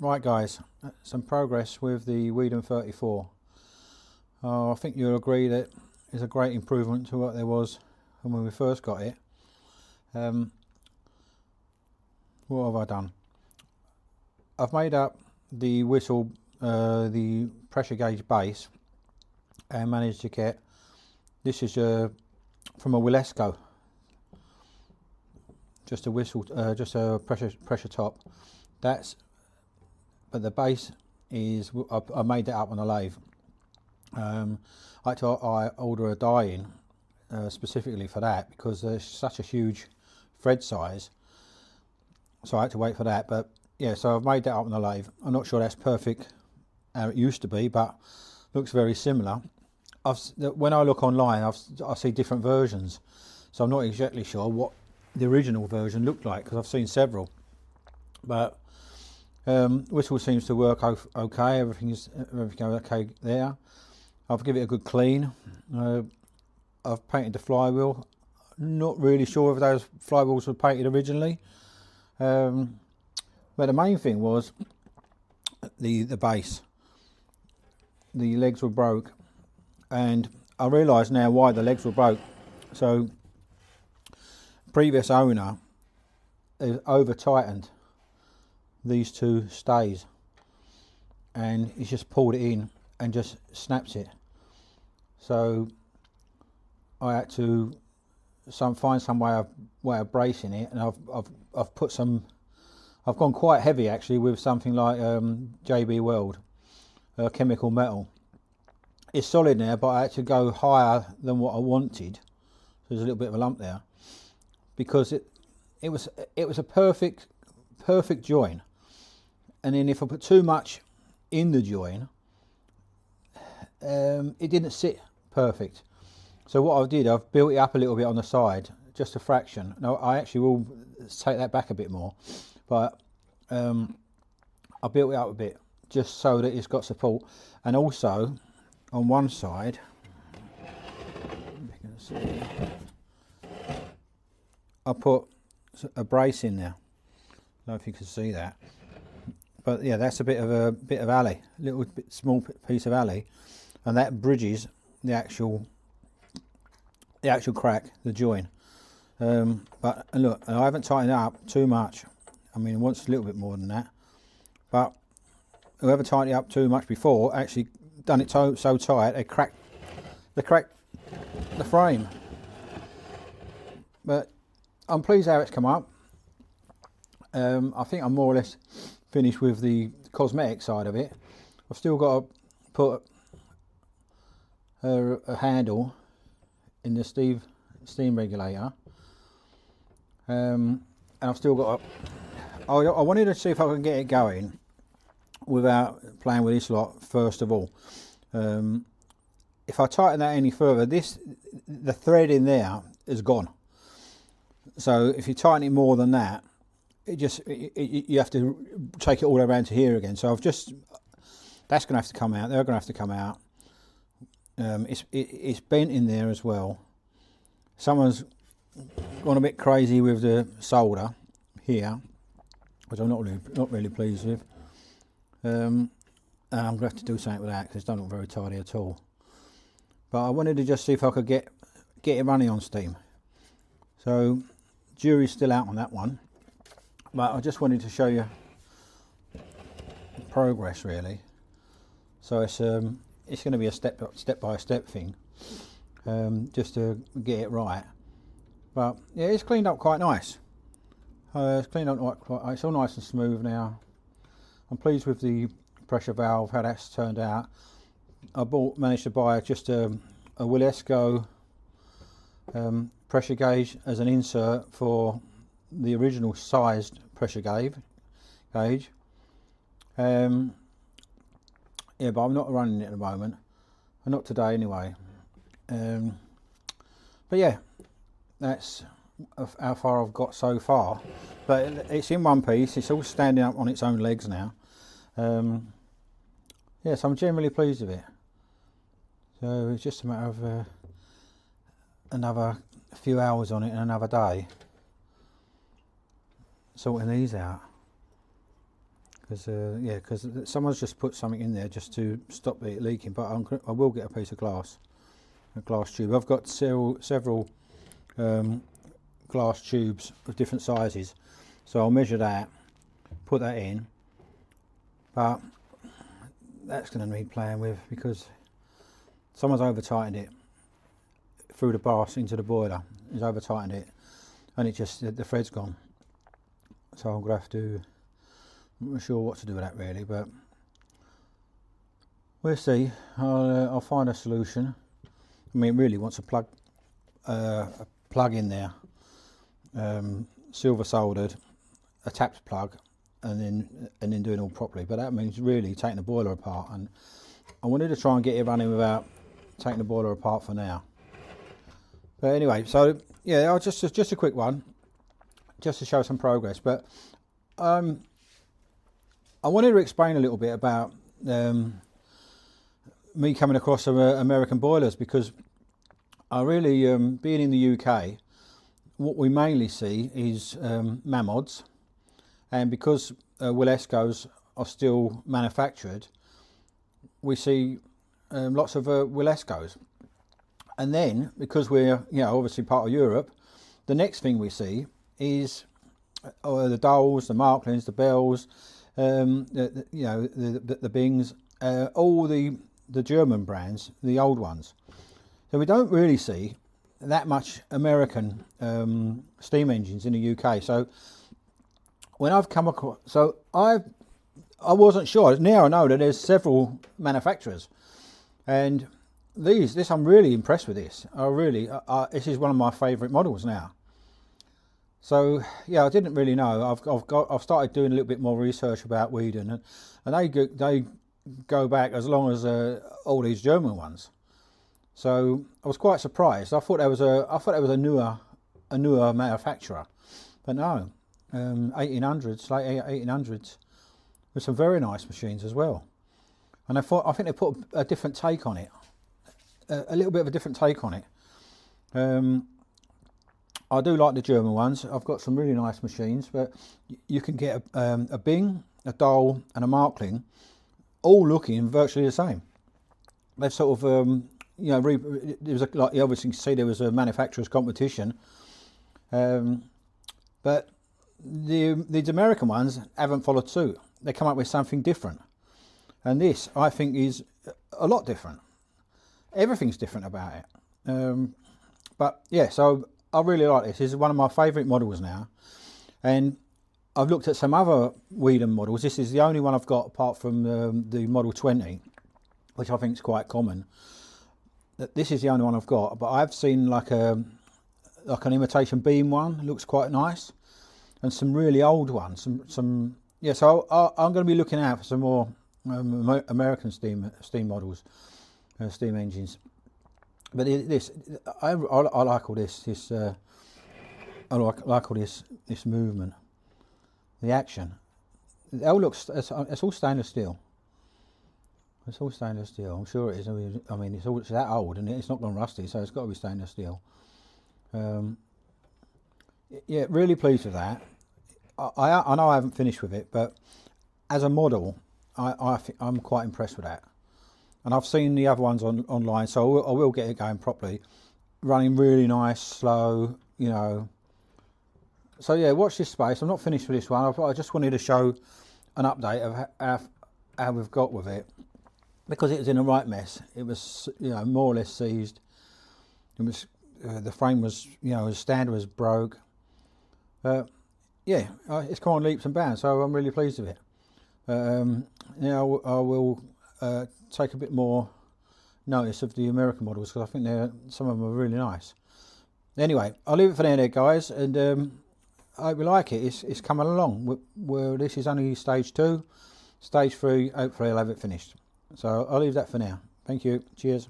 Right guys, some progress with the Weeden 34. I think you'll agree that it's a great improvement to what there was when we first got it. What have I done? I've made up the whistle, the pressure gauge base, and managed to get, this is from a Willesco, just a whistle, just a pressure top. But the base is, I made that up on a lathe. I order a die in specifically for that because there's such a huge thread size, so I had to wait for that. But yeah, so I've made that up on the lathe. I'm not sure that's perfect how it used to be, but looks very similar. When I look online, I see different versions, so I'm not exactly sure what the original version looked like because I've seen several. But whistle seems to work okay. Everything okay there. I've given it a good clean. I've painted the flywheel. Not really sure if those flywheels were painted originally, but the main thing was the base. The legs were broke, and I realise now why the legs were broke. So previous owner has over tightened these two stays, and he's just pulled it in and just snaps it. So I had to find some way of bracing it, and I've put some. I've gone quite heavy actually with something like JB Weld chemical metal. It's solid now, but I had to go higher than what I wanted. So there's a little bit of a lump there because it was a perfect join. And then if I put too much in the join, it didn't sit perfect. So what I did, I've built it up a little bit on the side, just a fraction. Now I actually will take that back a bit more, but I built it up a bit just so that it's got support. And also on one side, you can see, I put a brace in there. I don't know if you can see that. But yeah, that's a bit of alley, little small piece of alley, and that bridges the actual crack, the join. But look, I haven't tightened it up too much. I mean, it wants a little bit more than that. But whoever tightened it up too much before actually done it so tight they cracked the frame. But I'm pleased how it's come up. I think I'm more or less finished with the cosmetic side of it. I've still got to put a handle in the steam regulator, and I've still got to, I wanted to see if I can get it going without playing with this lot first of all. If I tighten that any further, the thread in there is gone. So if you tighten it more than that, you have to take it all around to here again. So that's going to have to come out. They're going to have to come out. It's bent in there as well. Someone's gone a bit crazy with the solder here, which I'm not really pleased with. And I'm going to have to do something with that because it doesn't look very tidy at all. But I wanted to just see if I could get it running on steam. So jury's still out on that one. But I just wanted to show you progress really. So it's going to be a step by step thing, just to get it right. But yeah, it's cleaned up quite nice. It's cleaned up quite. It's all nice and smooth now. I'm pleased with the pressure valve, how that's turned out. I managed to buy just a Willesco pressure gauge as an insert for the original sized pressure gauge. Yeah, but I'm not running it at the moment, not today anyway. But yeah, that's how far I've got so far. But it's in one piece. It's all standing up on its own legs now. Yeah, so I'm generally pleased with it. So it's just a matter of another few hours on it and another day sorting these out. because yeah, because someone's just put something in there just to stop it leaking. But I will get a piece of glass, a glass tube. I've got several glass tubes of different sizes, so I'll measure that, put that in. But that's going to need playing with, because someone's over tightened it through the brass into the boiler. He's over tightened it, and it just, the thread's gone. So I'm going to have to, I'm not sure what to do with that really, but we'll see. I'll find a solution. I mean, it really wants a plug in there, silver soldered, a tapped plug, and then doing it all properly. But that means really taking the boiler apart, and I wanted to try and get it running without taking the boiler apart for now. But anyway, so yeah, I'll just a quick one, just to show some progress. But I wanted to explain a little bit about me coming across American boilers, because I really, being in the UK, what we mainly see is Mamods, and because Willescos are still manufactured, we see lots of Willescos. And then, because we're, you know, obviously part of Europe, the next thing we see is the Doles, the Marklins, the Bells, you know, the Bings, all the German brands, the old ones. So we don't really see that much American steam engines in the UK. So when I've come across, so I wasn't sure. Now I know that there's several manufacturers, and this I'm really impressed with this. I really, this is one of my favourite models now. So yeah, I didn't really know. I've started doing a little bit more research about Weeden, and they go back as long as all these German ones. So I was quite surprised. I thought there was a newer manufacturer, but no, 1800s, late 1800s, with some very nice machines as well. And I think they put a different take on it, a little bit of a different take on it. I do like the German ones. I've got some really nice machines, but you can get a Bing, a Dole, and a Markling, all looking virtually the same. They've sort of, you know, there was like you obviously see there was a manufacturer's competition, but these American ones haven't followed suit. They come up with something different, and this I think is a lot different. Everything's different about it. But yeah, so I really like this. This is one of my favourite models now, and I've looked at some other Weeden models. This is the only one I've got apart from the Model 20, which I think is quite common. This is the only one I've got, but I've seen like an imitation beam one. It looks quite nice, and some really old ones. Some yeah. So I'm going to be looking out for some more American steam models, steam engines. But this, I like all this. I like all this movement, the action. It all looks. It's all stainless steel. It's all stainless steel. I'm sure it is. I mean, it's that old, and it's not gone rusty, so it's got to be stainless steel. Yeah, really pleased with that. I know I haven't finished with it, but as a model, I'm quite impressed with that. And I've seen the other ones online, so I will get it going properly, running really nice, slow, you know. So yeah, watch this space. I'm not finished with this one. I just wanted to show an update of how we've got with it, because it was in a right mess. It was, you know, more or less seized. It was the frame was, you know, the stand was broke. Yeah, it's come on leaps and bounds, so I'm really pleased with it. Now I will take a bit more notice of the American models, because I think some of them are really nice. Anyway, I'll leave it for there, guys, and I hope you like it. It's coming along. This is only stage 2. Stage 3, hopefully I'll have it finished. So I'll leave that for now. Thank you. Cheers.